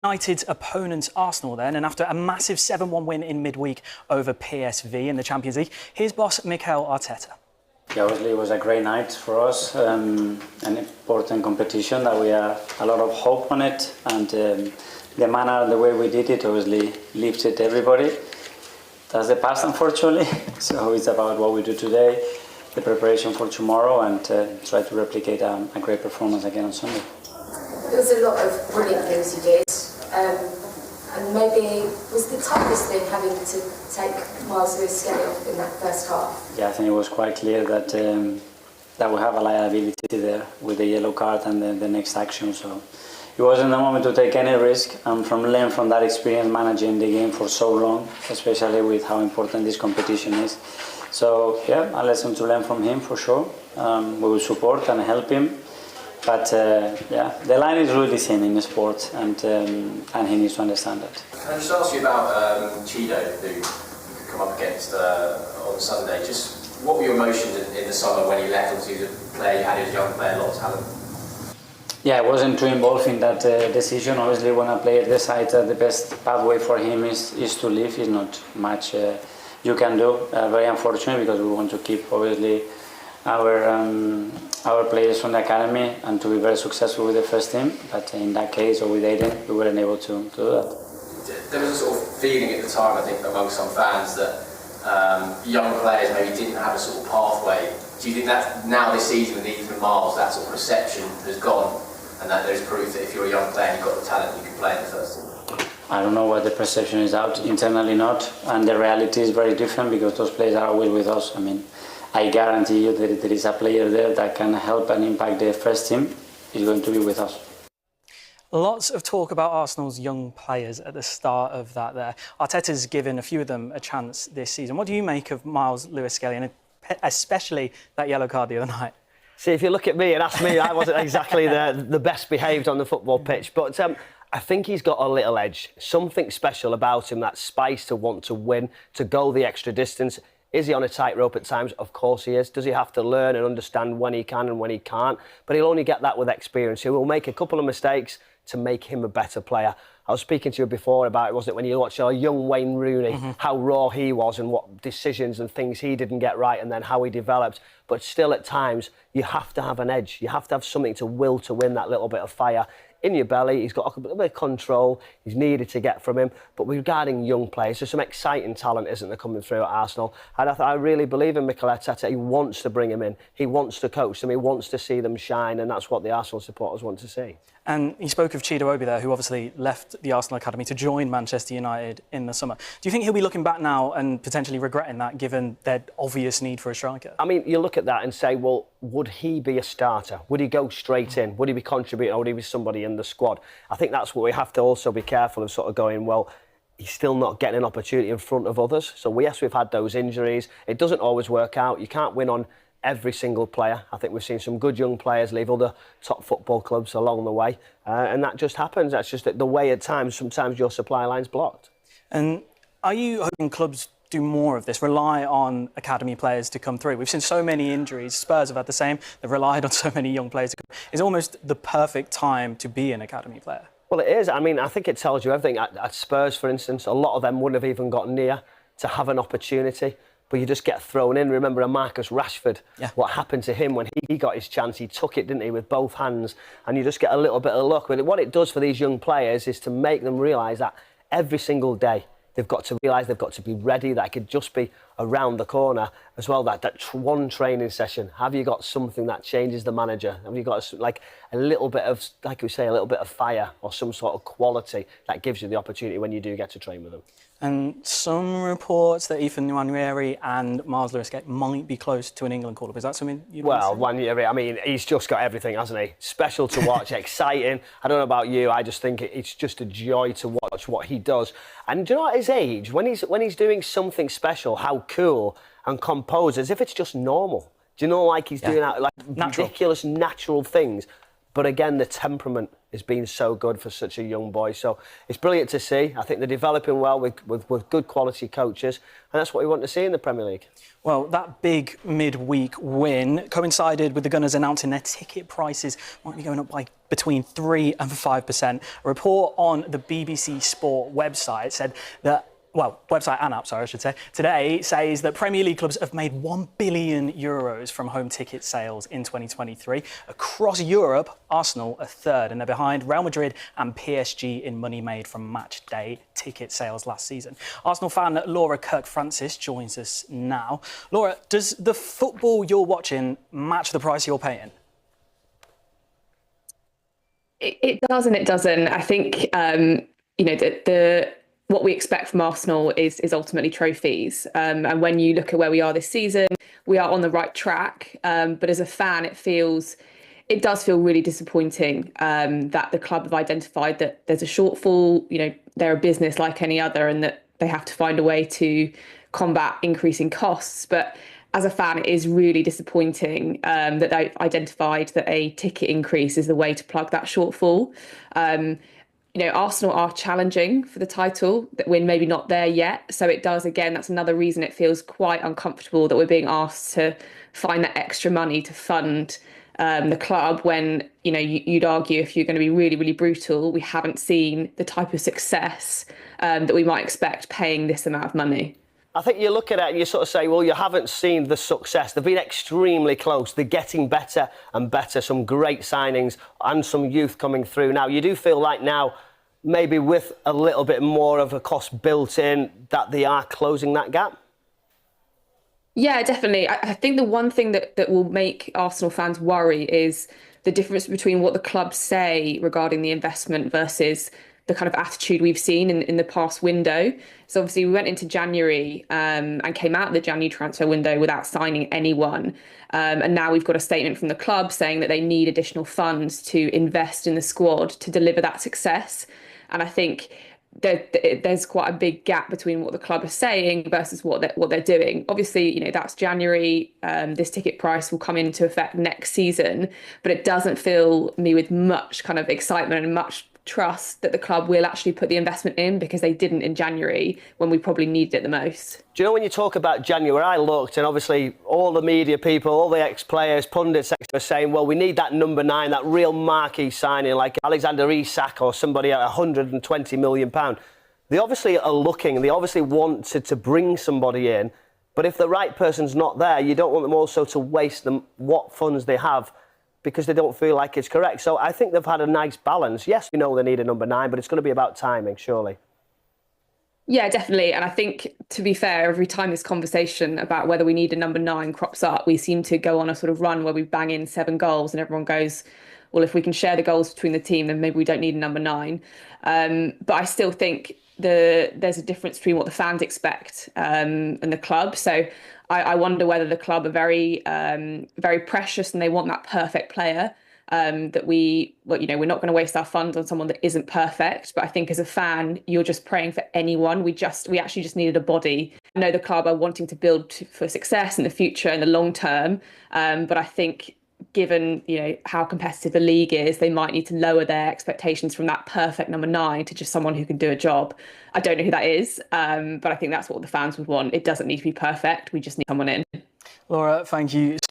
United's opponents Arsenal then, and after a massive 7-1 win in midweek over PSV in the Champions League, here's boss Mikel Arteta. Yeah, obviously it was a great night for us, an important competition that we have a lot of hope on it, and the manner, the way we did it obviously lifted everybody. That's the past, unfortunately, so it's about what we do today, the preparation for tomorrow, and try to replicate a great performance again on Sunday. There was a lot of brilliant things you did, and maybe was the toughest thing having to take Miles Lewis-Skelly off in that first half? Yeah, I think it was quite clear that that we have a liability there with the yellow card and the next action. So it wasn't the moment to take any risk, and learn from that experience managing the game for so long, especially with how important this competition is. So yeah, a lesson to learn from him for sure. We will support and help him. But yeah, the line is really thin in the sport, and he needs to understand that. Can I just ask you about Chido, who you could come up against on Sunday? Just what were your emotions in the summer when he left? Obviously, he was a player, you had his young player, a lot of talent. Yeah, I wasn't too involved in that decision. Obviously, when a player decides that the best pathway for him is to leave, there's not much you can do. Very unfortunate, because we want to keep obviously our players from the academy and to be very successful with the first team. But in that case, or with Aiden, we weren't able to do that. There was a sort of feeling at the time, I think, among some fans that young players maybe didn't have a sort of pathway. Do you think that now this season with Ethan Miles, that sort of perception has gone, and that there's proof that if you're a young player and you've got the talent, you can play in the first team? I don't know what the perception is out, internally not, and the reality is very different, because those players are always with us. I mean, I guarantee you that there is a player there that can help and impact the first team. He's going to be with us. Lots of talk about Arsenal's young players at the start of that there. Arteta's given a few of them a chance this season. What do you make of Miles Lewis-Skelly, and especially that yellow card the other night? See, if you look at me and ask me, I wasn't exactly the best behaved on the football pitch, but I think he's got a little edge. Something special about him, that spice to want to win, to go the extra distance. Is he on a tightrope at times? Of course he is. Does he have to learn and understand when he can and when he can't? But he'll only get that with experience. He will make a couple of mistakes to make him a better player. I was speaking to you before about, wasn't it, when you watch our young Wayne Rooney, how raw he was and what decisions and things he didn't get right, and then how he developed. But still, at times, you have to have an edge. You have to have something to will to win, that little bit of fire in your belly. He's got a bit of control. He's needed to get from him. But regarding young players, there's some exciting talent, isn't there, coming through at Arsenal? And I really believe in Mikel Arteta. He wants to bring him in. He wants to coach them. He wants to see them shine, and that's what the Arsenal supporters want to see. And he spoke of Chido there, who obviously left the Arsenal Academy to join Manchester United in the summer. Do you think he'll be looking back now and potentially regretting that, given their obvious need for a striker? I mean, you look at that and say, well, would he be a starter? Would he go straight in? Would he be contributing, or would he be somebody in the squad? I think that's what we have to also be careful of, sort of going, well, he's still not getting an opportunity in front of others. So yes, we've had those injuries. It doesn't always work out. You can't win on every single player. I think we've seen some good young players leave other top football clubs along the way, and that just happens. That's just the way at times. Sometimes your supply line's blocked. And are you hoping clubs do more of this, rely on academy players to come through? We've seen so many injuries. Spurs have had the same. They've relied on so many young players to come. It's almost the perfect time to be an academy player. Well, it is. I mean, I think it tells you everything. At Spurs, for instance, a lot of them wouldn't have even got near to have an opportunity. But you just get thrown in. Remember Marcus Rashford, what happened to him when he got his chance? He took it, didn't he, with both hands. And you just get a little bit of luck. But what it does for these young players is to make them realise that every single day they've got to realise they've got to be ready, that it could just be around the corner as well. That one training session, have you got something that changes the manager? Have you got like a little bit of, like we say, a little bit of fire or some sort of quality that gives you the opportunity when you do get to train with them? And some reports that Ethan Nwaneri and Miles Lewis-Skelly might be close to an England call-up. Is that something you'd want to see? Well, Nwaneri, I mean, he's just got everything, hasn't he? Special to watch, exciting. I don't know about you, I just think it's just a joy to watch what he does. And do you know, at his age, when he's doing something special, how cool and composed, as if it's just normal. Do you know, like he's doing like ridiculous, natural things. But again, the temperament has been so good for such a young boy. So it's brilliant to see. I think they're developing well with good quality coaches. And that's what we want to see in the Premier League. Well, that big midweek win coincided with the Gunners announcing their ticket prices might be going up by between 3 and 5%. A report on the BBC Sport website said that, well, website and app, sorry, I should say, today says that Premier League clubs have made €1 billion from home ticket sales in 2023. Across Europe, Arsenal are third, and they're behind Real Madrid and PSG in money made from match day ticket sales last season. Arsenal fan Laura Kirk-Francis joins us now. Laura, does the football you're watching match the price you're paying? It does and it doesn't. I think, the what we expect from Arsenal is ultimately trophies. And when you look at where we are this season, we are on the right track. But as a fan, it does feel really disappointing that the club have identified that there's a shortfall. They're a business like any other, and that they have to find a way to combat increasing costs. But as a fan, it is really disappointing that they've identified that a ticket increase is the way to plug that shortfall. Arsenal are challenging for the title, that we're maybe not there yet. So it does, again, that's another reason it feels quite uncomfortable that we're being asked to find that extra money to fund the club when, you'd argue, if you're going to be really, really brutal, we haven't seen the type of success that we might expect paying this amount of money. I think you look at it and you sort of say, well, you haven't seen the success. They've been extremely close. They're getting better and better. Some great signings and some youth coming through. Now, you do feel like now, maybe with a little bit more of a cost built in, that they are closing that gap? Yeah, definitely. I think the one thing that will make Arsenal fans worry is the difference between what the clubs say regarding the investment versus the kind of attitude we've seen in the past window. So obviously we went into January and came out of the January transfer window without signing anyone. And now we've got a statement from the club saying that they need additional funds to invest in the squad to deliver that success. And I think there's quite a big gap between what the club is saying versus what they're doing. Obviously, that's January. This ticket price will come into effect next season, but it doesn't fill me with much kind of excitement and much trust that the club will actually put the investment in, because they didn't in January when we probably needed it the most. Do you know, when you talk about January, I looked, and obviously all the media people, all the ex-players, pundits are saying, well, we need that number 9, that real marquee signing like Alexander Isak or somebody at £120 million. They obviously are looking, they obviously want to bring somebody in, but if the right person's not there, you don't want them also to waste them what funds they have, because they don't feel like it's correct. So I think they've had a nice balance. Yes, they need a number 9, but it's going to be about timing, surely. Yeah, definitely. And I think, to be fair, every time this conversation about whether we need a number 9 crops up, we seem to go on a sort of run where we bang in 7 goals and everyone goes, well, if we can share the goals between the team, then maybe we don't need a number 9. But I still think there's a difference between what the fans expect and the club. So I wonder whether the club are very, very precious and they want that perfect player. That we're not going to waste our funds on someone that isn't perfect. But I think as a fan, you're just praying for anyone. We actually just needed a body. I know the club are wanting to build for success in the future, in the long term. But I think, given how competitive the league is, they might need to lower their expectations from that perfect number 9 to just someone who can do a job. I don't know who that is, but I think that's what the fans would want. It doesn't need to be perfect. We just need someone in. Laura, thank you